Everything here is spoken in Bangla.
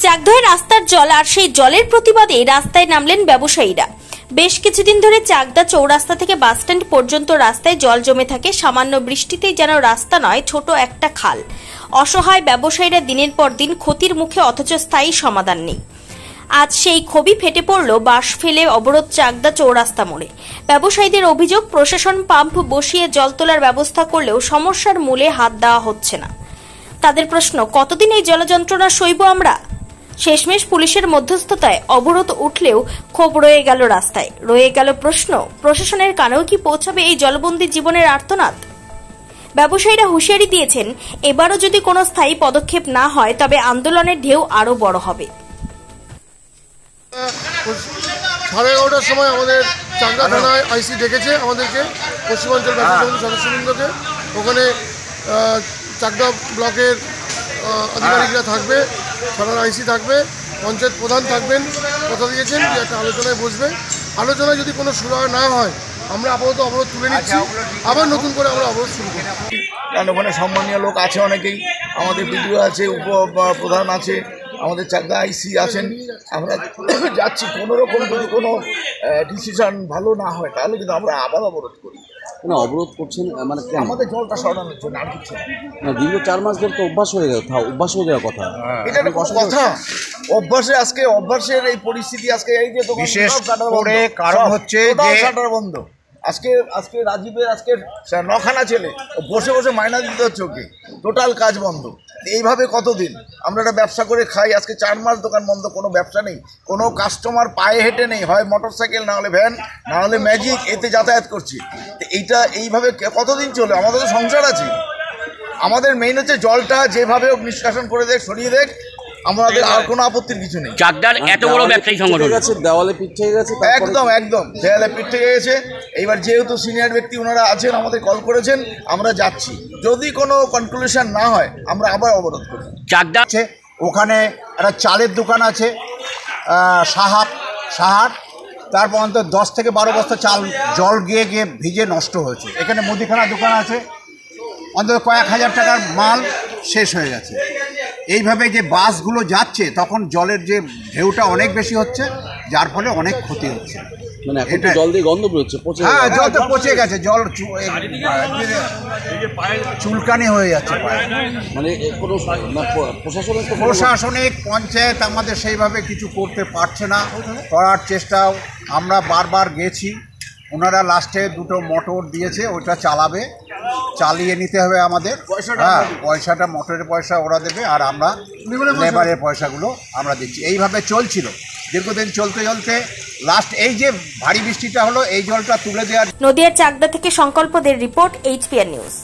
চাকদহে রাস্তার জল আর সেই জলের প্রতিবাদে রাস্তায় নামলেন ব্যবসায়ীরা। বেশ কিছুদিন ধরে চাকদা চৌরাস্তা থেকে বাসস্ট্যান্ড পর্যন্ত রাস্তায় জল জমে থাকে। সামান্য বৃষ্টিতেই যেন রাস্তা নয়, ছোট একটা খাল। অসহায় ব্যবসায়ীরা দিনের পর দিন ক্ষতির মুখে, অথচ স্থায়ী সমাধান নেই। আজ সেই ক্ষোভই ফেটে পড়ল বাঁশ ফেলে অবরোধ চাকদা চৌরাস্তা মোড়ে। ব্যবসায়ীদের অভিযোগ, প্রশাসন পাম্প বসিয়ে জল তোলার ব্যবস্থা করলেও সমস্যার মূলে হাত দেওয়া হচ্ছে না। তাদের প্রশ্ন, কতদিন এই জলযন্ত্রণা সইব আমরা? শেষমেশ পুলিশের মধ্যস্থতায় অবরোধ উঠলেও ক্ষোভ রয়ে গেল রাস্তায়। রয়ে গেল প্রশ্ন, প্রশাসনের কানেও কি পৌঁছাবে এই জলবন্দী জীবনের আর্তনাদ? ব্যবসায়ীরা হুঁশিয়ারি দিয়েছেন, এবারও যদি কোনো স্থায়ী পদক্ষেপ না হয় তবে আন্দোলনের ঢেউ আরো বড় হবে। 11:30টার সময় আমাদের চাকদা থানায় আইসি ডেকেছে আমাদেরকে, পশ্চিমাঞ্চল ব্যবসা সমিতির সদস্যবৃন্দকে। ওখানে চাকদা ব্লকের আধিকারিকরা থাকবে, থানার আইসি থাকবে, পঞ্চায়েত প্রধান থাকবেন, কথা দিয়েছেন যে একটা আলোচনায় বসবে। আলোচনায় যদি কোনো সুরাহা না হয় আমরা আপাতত অবরোধ তুলে নিচ্ছি, আবার নতুন করে আমরা অবরোধ শুরু করি। কারণ ওখানে সম্মানীয় লোক আছে অনেকেই, আমাদের বিডিও আছে, উপপ্রধান আছে, আমাদের চাকদা আইসি আছেন। আমরা যাচ্ছি, কোনোরকম যদি কোনো ডিসিশন ভালো না হয় তাহলে কিন্তু আমরা আবার অবরোধ করি। না, অবরোধ করছেন মানে আমাদের জলটা সরানোর জন্য, আর কিছু না। দীর্ঘ 4 মাস ধরে তো অভ্যাস হয়ে যাওয়ার কথা। এটা কথা অভ্যাসে, আজকে অভ্যাসের এই পরিস্থিতি, আজকে এই যে বিশেষ করে কারণ হচ্ছে যে শাটার বন্ধ। আজকে রাজীবের আজকে 9খানা ছেলে বসে বসে মাইনা দিতে হচ্ছে ওকে, টোটাল কাজ বন্ধ। এইভাবে কতদিন আমরা একটা ব্যবসা করে খাই? আজকে 4 মাস দোকান বন্ধ, কোনো ব্যবসা নেই, কোনো কাস্টমার পায়ে হেঁটে নেই, হয় মোটরসাইকেল না হলে ভ্যান না হলে ম্যাজিক, এতে যাতায়াত করছি। এইটা এইভাবে কতদিন চলে? আমাদের তো সংসার আছে। আমাদের মেইন হচ্ছে জলটা যেভাবে নিষ্কাশন করে দেখ, সরিয়ে দেখ, আমাদের আর কোনো আপত্তির কিছু নেই। চাকদার এত বড় ব্যবসায়ী সংগঠন দেওয়ালে পিঠ থেকে গেছে, একদম দেওয়ালে পিঠ থেকে গেছে। এইবার যেহেতু সিনিয়র ব্যক্তি ওনারা আছেন, আমাদের কল করেছেন, আমরা যাচ্ছি। যদি কোনো কনক্লুশন না হয় আমরা আবার অবরোধ করি। চাকদা ওখানে একটা চালের দোকান আছে, সাহার, তার পর্যন্ত 10 থেকে 12 বস্তা চাল জল গিয়ে ভিজে নষ্ট হয়েছে। এখানে মুদিখানার দোকান আছে, অন্তত কয়েক হাজার টাকার মাল শেষ হয়ে গেছে। এইভাবে যে বাসগুলো যাচ্ছে তখন জলের যে ঢেউটা অনেক বেশি হচ্ছে, যার ফলে অনেক ক্ষতি হচ্ছে। মানে এখন তো জল দিয়ে গন্ধ বেরোচ্ছে, হ্যাঁ, জল তো পচে গেছে, জল চুলকানি হয়ে যাচ্ছে। মানে কোনো প্রশাসনিক পঞ্চায়েত আমাদের সেইভাবে কিছু করতে পারছে না। করার চেষ্টাও আমরা বারবার গেছি, ওনারা লাস্টে 2টো মোটর দিয়েছে, ওইটা চালিয়ে নিতে হবে আমাদের। হ্যাঁ, পয়সাটা মোটরের পয়সা ওরা দেবে, আর আমরা লেবারের পয়সাগুলো আমরা দিচ্ছি। এইভাবে চলছিল দীর্ঘদিন, চলতে লাস্ট এই যে ভারী বৃষ্টিটা হলো, এই জলটা তুলে দেওয়ার। নদিয়ার চাকদা থেকে সংকল্পদের রিপোর্ট, HPR নিউজ।